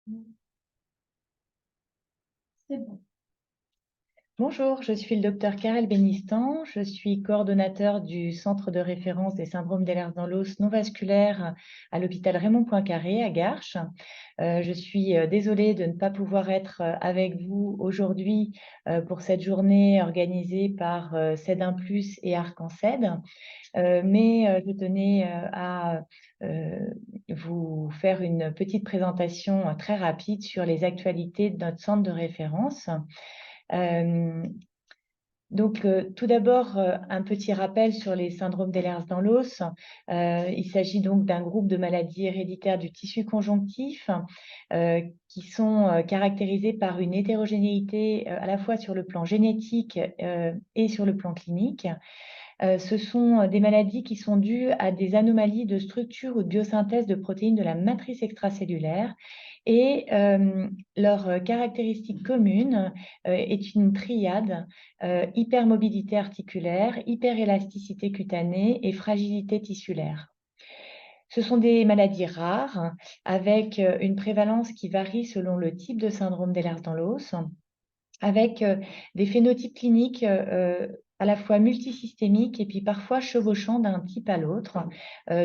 C'est bon. Bonjour, je suis le docteur Karel Benistan. Je suis coordonnateur du Centre de référence des syndromes d'Ehlers dans l'os non vasculaire à l'hôpital Raymond Poincaré à Garches. Je suis désolée de ne pas pouvoir être avec vous aujourd'hui pour cette journée organisée par CED1+, et Arc-en-CED. Mais je tenais à vous faire une petite présentation très rapide sur les actualités de notre centre de référence. Tout d'abord, un petit rappel sur les syndromes d'Ehlers dans l'os. Il s'agit donc d'un groupe de maladies héréditaires du tissu conjonctif qui sont caractérisées par une hétérogénéité à la fois sur le plan génétique et sur le plan clinique. Ce sont des maladies qui sont dues à des anomalies de structure ou de biosynthèse de protéines de la matrice extracellulaire. Et leur caractéristique commune est une triade, hypermobilité articulaire, hyperélasticité cutanée et fragilité tissulaire. Ce sont des maladies rares avec une prévalence qui varie selon le type de syndrome d'Ehlers dans l'os, avec des phénotypes cliniques à la fois multisystémiques et puis parfois chevauchant d'un type à l'autre,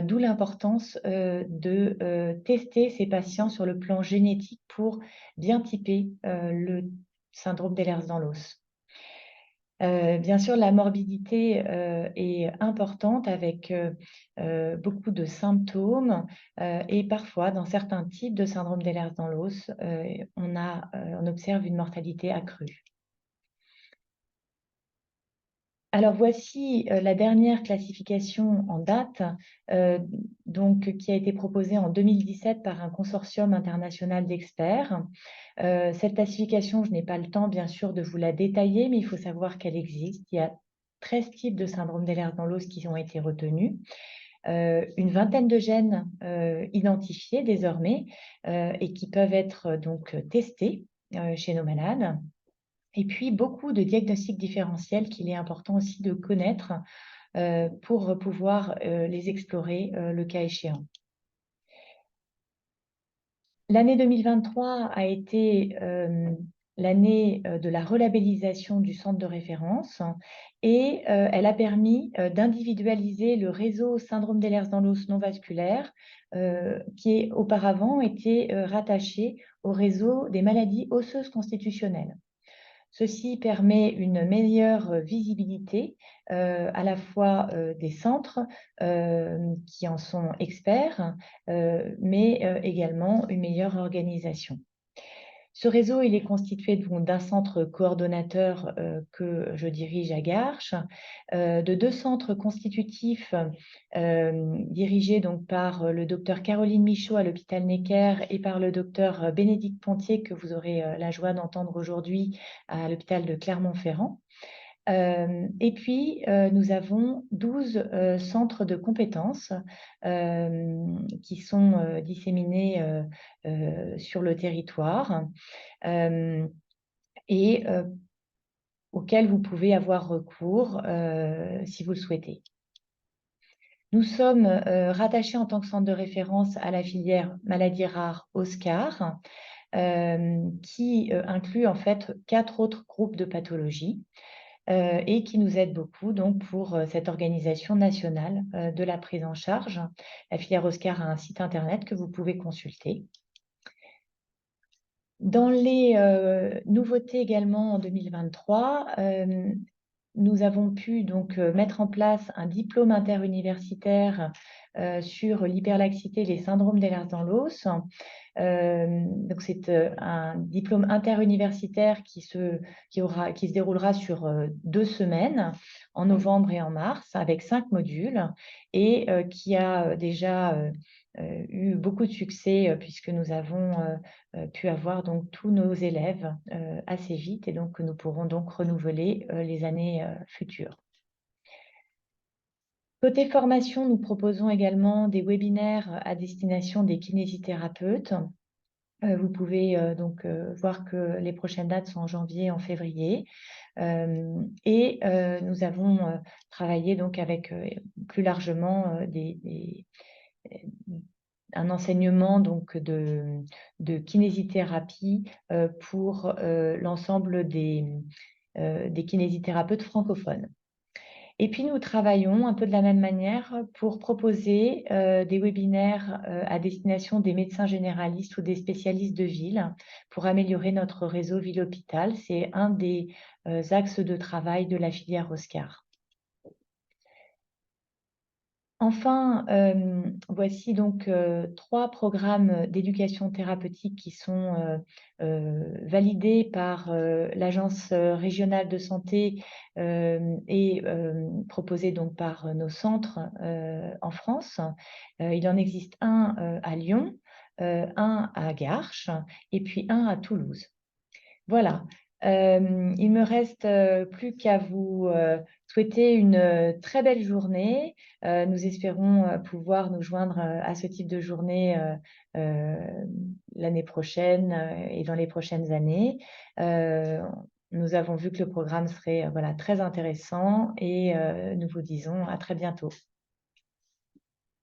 d'où l'importance de tester ces patients sur le plan génétique pour bien typer le syndrome d'Ehlers dans l'os. Bien sûr, la morbidité est importante avec beaucoup de symptômes et parfois, dans certains types de syndrome d'Ehlers dans l'os, on observe une mortalité accrue. Alors voici la dernière classification en date, qui a été proposée en 2017 par un consortium international d'experts. Cette classification, je n'ai pas le temps bien sûr de vous la détailler, mais il faut savoir qu'elle existe. Il y a 13 types de syndrome d'Ehlers dans l'os qui ont été retenus. Une vingtaine de gènes identifiés désormais et qui peuvent être donc testés chez nos malades. Et puis, beaucoup de diagnostics différentiels qu'il est important aussi de connaître pour pouvoir les explorer le cas échéant. L'année 2023 a été l'année de la relabellisation du centre de référence et elle a permis d'individualiser le réseau syndrome d'Ehlers dans l'os non vasculaire qui auparavant était rattaché au réseau des maladies osseuses constitutionnelles. Ceci permet une meilleure visibilité à la fois des centres qui en sont experts, mais également une meilleure organisation. Ce réseau, il est constitué d'un centre coordonnateur que je dirige à Garches, de 2 centres constitutifs dirigés donc par le docteur Caroline Michaud à l'hôpital Necker et par le docteur Bénédicte Pontier, que vous aurez la joie d'entendre aujourd'hui à l'hôpital de Clermont-Ferrand. Et puis, nous avons 12 centres de compétences qui sont disséminés sur le territoire et auxquels vous pouvez avoir recours si vous le souhaitez. Nous sommes rattachés en tant que centre de référence à la filière maladies rares OSCAR, qui inclut en fait 4 autres groupes de pathologies. Et qui nous aide beaucoup donc, pour cette organisation nationale de la prise en charge. La filière OSCAR a un site internet que vous pouvez consulter. Dans les nouveautés également en 2023, nous avons pu donc mettre en place un diplôme interuniversitaire sur l'hyperlaxité et les syndromes d'Ehlers dans l'os. Donc c'est un diplôme interuniversitaire qui se déroulera sur 2 semaines, en novembre et en mars, avec 5 modules, et qui a déjà eu beaucoup de succès puisque nous avons pu avoir donc tous nos élèves assez vite, et donc nous pourrons donc renouveler les années futures. Côté formation, nous proposons également des webinaires à destination des kinésithérapeutes. Vous pouvez donc voir que les prochaines dates sont en janvier et en février. Et nous avons travaillé donc avec plus largement un enseignement donc de kinésithérapie pour l'ensemble des kinésithérapeutes francophones. Et puis, nous travaillons un peu de la même manière pour proposer des webinaires à destination des médecins généralistes ou des spécialistes de ville pour améliorer notre réseau ville-hôpital. C'est un des axes de travail de la filière Oscar. Enfin, voici donc 3 programmes d'éducation thérapeutique qui sont validés par l'Agence régionale de santé et proposés donc par nos centres en France. Il en existe un à Lyon, un à Garches et puis un à Toulouse. Voilà. Il me reste plus qu'à vous souhaiter une très belle journée. Nous espérons pouvoir nous joindre à ce type de journée euh, l'année prochaine et dans les prochaines années. Euh, Nous avons vu que le programme serait voilà, très intéressant et nous vous disons à très bientôt.